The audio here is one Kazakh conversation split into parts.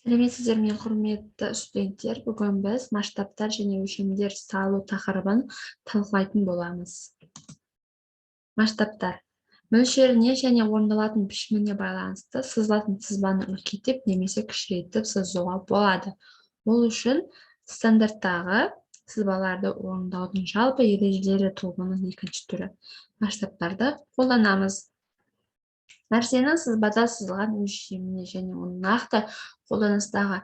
Сәлеметсіздер ме, құрметті студенттер. Бүгін біз масштабтар және өлшемдер салу тақырыбын талқылайтын боламыз. Масштабтар мөлшеріне және орындалатын пішіміне байланысты сызылатын сызбаны үлкейтіп немесе кішірейтіп сызуға болады. Ол үшін стандарттағы сызбаларды орындаудың жалпы ережелері тобының екінші түрі масштабтарды қолданамыз. Нәрсенің сызбада сызылған өлшеміне және оның нақты қолданыстағы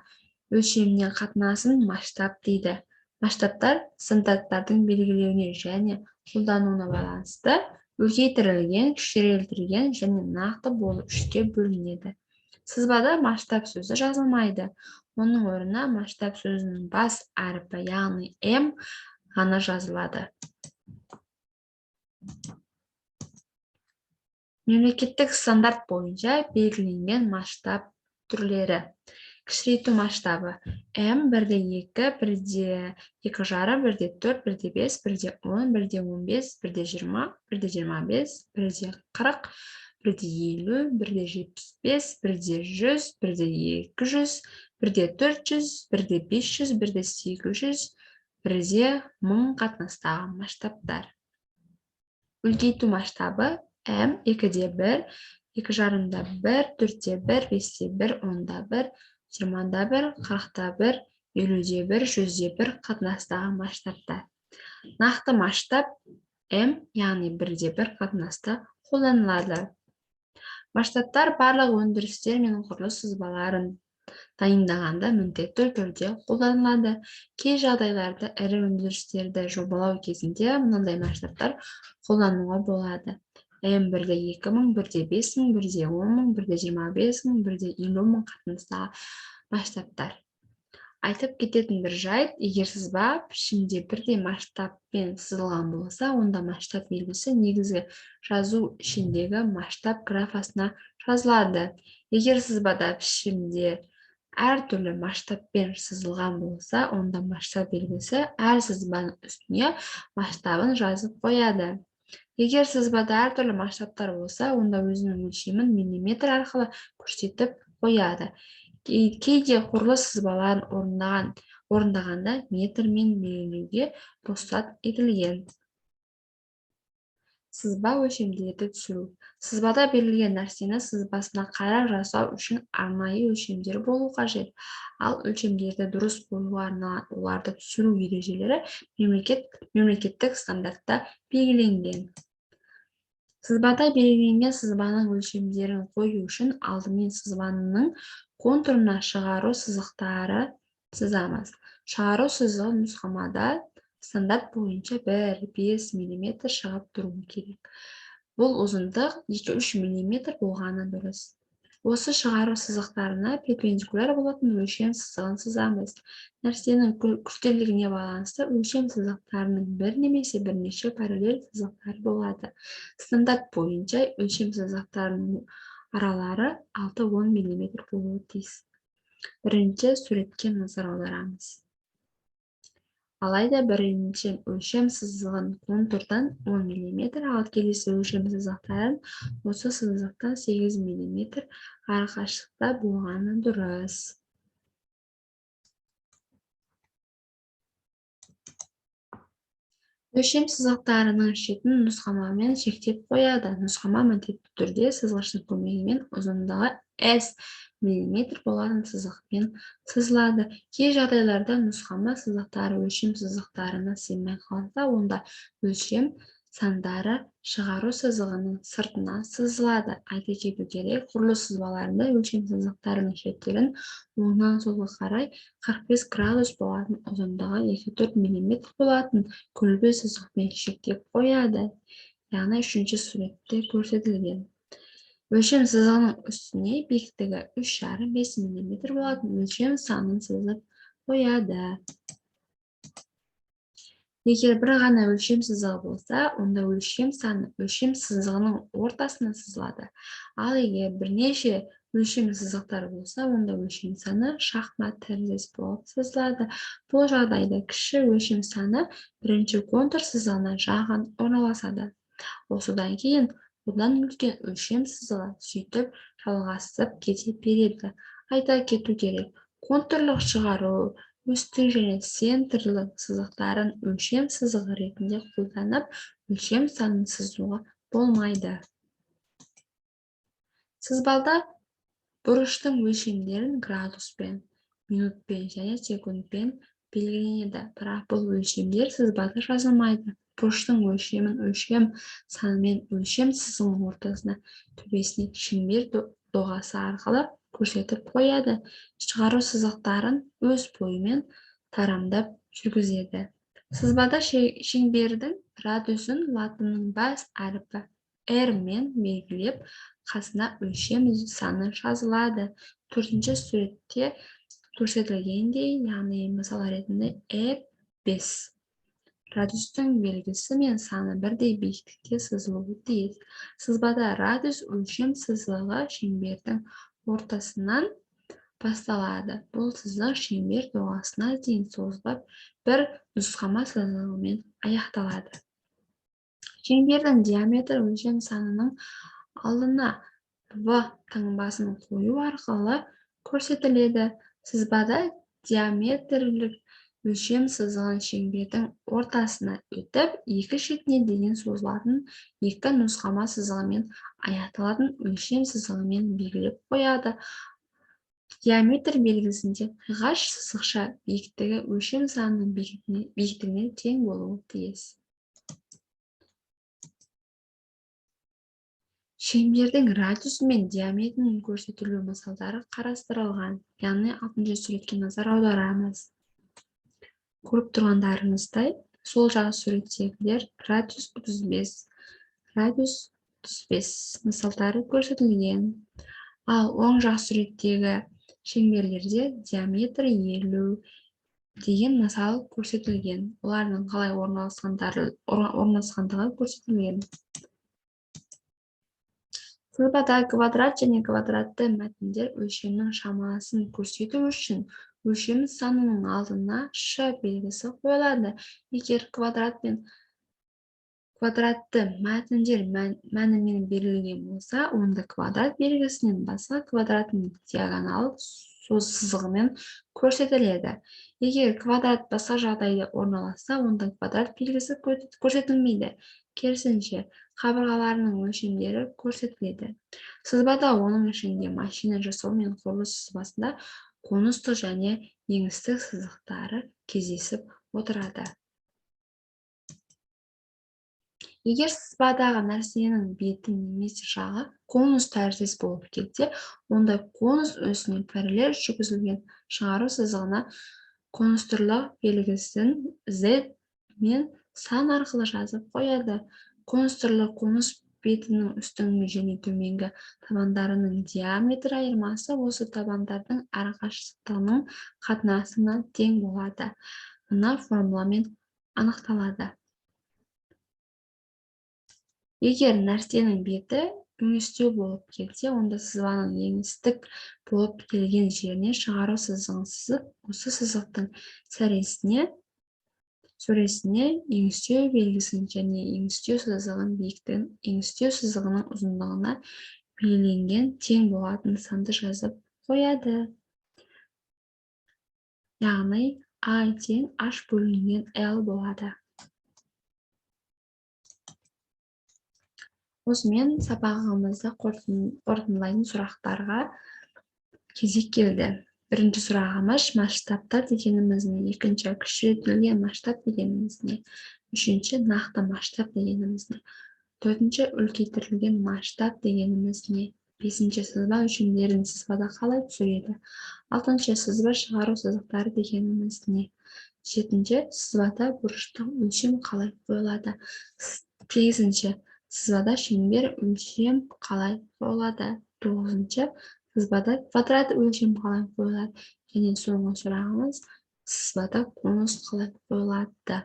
өлшеміне қатынасын масштаб дейді. Масштабтар стандарттардың белгілеуіне және қолдануына байланысты үлкейтілген, кішірейтілген және нақты болып үшке бөлінеді. Сызбада масштаб сөзі жазылмайды. Оның орнына масштаб сөзінің бас әрпі, яғни М ғана жазылады. Мемлекеттік стандарт бойынша белгіленген масштаб түрлері. Кішірейту масштабы М 1/2, 1/2,5, 1/4, 1/5, 1/10, 1/15, 1/20, 1/25, 1/40, 1/50, 1/75, 1/100, 1/200, 1/400, 1/500, 1/800, 1/1000 қатынастағы масштабтар. Үлкейту масштабы М 2/1, 2,5/1, 4/1, 5/1, 10/1, 20/1, 40/1, 50/1, 100/1 қатынастағы масштабтар. Нақты масштаб М, яғни 1/1 қатынаста қолданылады. Масштабтар барлық өндірістер мен құрылыс сызбаларын дайындағанда міндетті түрде қолданылады. Кей жағдайларда ірі өндірістерді жобалау кезінде мынандай масштабтар қолдануға болады. М 1/2000, 1/5000, 1/10000, 1/25000, 1/50000 қатынастағы масштабтар. Айтып кететін бір жайт, егер сызба пішімде бірдей масштабпен сызылған болса, онда масштаб белгісі негізгі жазу ішіндегі масштаб графасына жазылады. Егер сызбада пішімде әртүрлі масштабпен сызылған болса, онда масштаб белгісі әр сызбаның үстіне масштабын жазып қояды. Егер сызбада әртүрлі масштабтар болса, онда өзінің өлшемін миллиметр арқылы көрсетіп қояды. Кейде құрылыс сызбаларын орындағанда метрмен белгілеуге рұқсат етілген. Сызба өлшемдерді түсіру. Сызбада берілген нәрсені сызбасына қарай жасау үшін арнайы өлшемдер болу қажет. Ал өлшемдерді дұрыс қоюға арналған оларды түсіру ережелері мемлекеттік стандартта белгіленген. Сызбада белгіленген сызбаның өлшемдерін қою үшін алдымен сызбаның контурына шығару сызықтары сызамыз. Шығару сызығы нұсқамада стандарт бойынша 1-5 мм шығып тұруы керек. Бұл ұзындық 2-3 мм болғаны дұрыс. Осы шығару сызықтарына перпендикуляр болатын өлшем сызығын сызамыз. Нәрсенің күштілігіне байланысты өлшем сызықтарының бір немесе бірнеше параллель сызықтары болады. Стандарт бойынша өлшем сызықтарының аралары 6-10 мм болуы тиіс. Бірінші суретке назар аударамыз. Алайда бірінші өлшем сызығын контурдан 10 мм, ал келесі өлшем сызықтарын осы сызықтан 8 мм арақашықтықта болғаны дұрыс. Өлшем сызықтарының шетін нұсқамамен шектеп қояды. Нұсқама міндетті түрде сызғыштың көмегімен ұзындығы S мм болатын сызықпен сызылады. Кей жағдайларда нұсқама сызықтары өлшем сызықтарына сыймай қалса, онда өлшем сандары шығару сызығының сыртына сызылады. Айта кету керек, құрылыс сызбаларында өлшем сызықтарының шеттерін оңнан солға қарай 45 градус болатын ұзындығы 2-4 мм болатын көлбеу сызықпен шектеп қояды. Яғни үшінші суретте көрсетілген. Өлшем сызығының үстіне биіктігі 3,5 мм болатын өлшем санын сызып қояды. Егер бір ғана өлшем сызығы болса, онда өлшем саны өлшем сызығының ортасына сызылады. Ал егер бірнеше өлшем сызықтар болса, онда өлшем саны шахмат тәріздес болып сызылады. Бұл жағдайда кіші өлшем саны бірінші контур сызығына жақын орналасады. Осыдан кейін одан үлкен өлшем сызығы сөйтіп жалғасып кете береді. Айта кету керек, Контурлық шығару, үстік және центрлік сызықтарын өлшем сызығы ретінде қолданып, өлшем санын сызуға болмайды. Сызбалда бұрыштың өлшемдерін градуспен, минутпен және секундпен белгіленеді, бірақ бұл өлшемдер сызбада жазылмайды. Бұрыштың өлшемін өлшем санымен өлшем сызығының ортасына төбесіне шеңбер доғасы арқылы көрсетіп қояды. Шығару сызықтарын өз бойымен тарамдап жүргізеді. Сызбада шеңбердің радиусын латынның бас әріпі R мен белгілеп, қасына өлшем саны жазылады. Төртінші суретте көрсетілгендей, яғни мысал ретінде R5. Радиустың белгісі мен саны бірдей биіктікте сызылуы тиіс. Сызбада радиус өлшем сызығы шеңбердің ортасынан басталады. Бұл сызық шеңбер доғасына дейін созылып, бір нұсқама сызығымен аяқталады. Шеңбердің диаметрі өлшем санының алдына V таңбасын қою арқылы көрсетіледі. Сызбада диаметрлік өлшем сызығын шеңбердің ортасына өтіп, екі шетіне дейін созылатын екі нұсқама сызығымен аяқталатын өлшем сызығымен белгілеп қояды. Диаметр белгісінде қиғаш сызықша биіктігі өлшем санының биіктігіне тең болуы тиіс. Шеңбердің радиусы мен диаметрінің көрсетілу мысалдары қарастырылған. Яғни 6-шы суретке назар аударамыз. Көріп тұрғандарыңыздай, сол жағы суреттегілер радиус 35 мысалдары көрсетілген. Ал оң жақ суреттегі шеңберлерде диаметрі 50 деген мысал көрсетілген. Олардың қалай орналасқандығы көрсетілген. Сызбада квадрат және квадратты мәтіндер өлшемнің шамасын көрсету үшін өлшем санының алдына Ш белгісі қойылады. Егер квадрат пен квадратты мәтіндер мәнімен берілген болса, онда квадрат белгісінен басқа квадраттың диагонал сызығымен көрсетіледі. Егер квадрат басқа жағдайда орналасса, онда квадрат белгісі көрсетілмейді. Керісінше, қабырғаларының өлшемдері көрсетіледі. Сызбада оның ішінде машина жасау мен құрылыс сызбасында конустық және еңістік сызықтары кездесіп отырады. Егер сызбадағы нәрсенің беті немесе жағы конус тәріздес болып кетсе, онда конус осіне параллель жүргізілген шығару сызығына конустырлық белгісін Z мен сан арқылы жазып қояды. Конустырлық конус бетінің үстіңгі және төменгі табандарының диаметр айырмасы осы табандардың арақашықтығының қатынасына тең болады. Мына формуламен анықталады. Егер нәрсенің беті үңістеу болып келсе, онда сызбаның еңістік болып келген жеріне шығару сызығын сызып, осы сызықтың сөресіне еңістеу белгісін және еңістеу сызығының биіктігін еңістеу сызығының ұзындығына белгіленген тең болатын санды жазып қояды. Яғни А тең H бөлінген L болады. Осымен сабағымызды қорытындылайтын сұрақтарға кезек келді. Бірінші сұрағымыз масштабтар дегеніміз не? Екінші кішірейтілген масштаб дегеніміз не? Үшінші нақты масштаб дегеніміз не? Төртінші үлкейтілген масштаб дегеніміз не? Бесінші сызба өлшемдерін сызбада қалай түсіреді? Алтыншы сызба шығару сызықтары дегеніміз не? Жетінші сызбада бұрыштық өлшем қалай қойылады? Сегізінші сызбада шеңбер өлшем қалай қойылады? Тоғызыншы сызбада квадрат өлшем қалай қойылады? Және соңғы сұрағымыз сызбада конус қалай қойылады?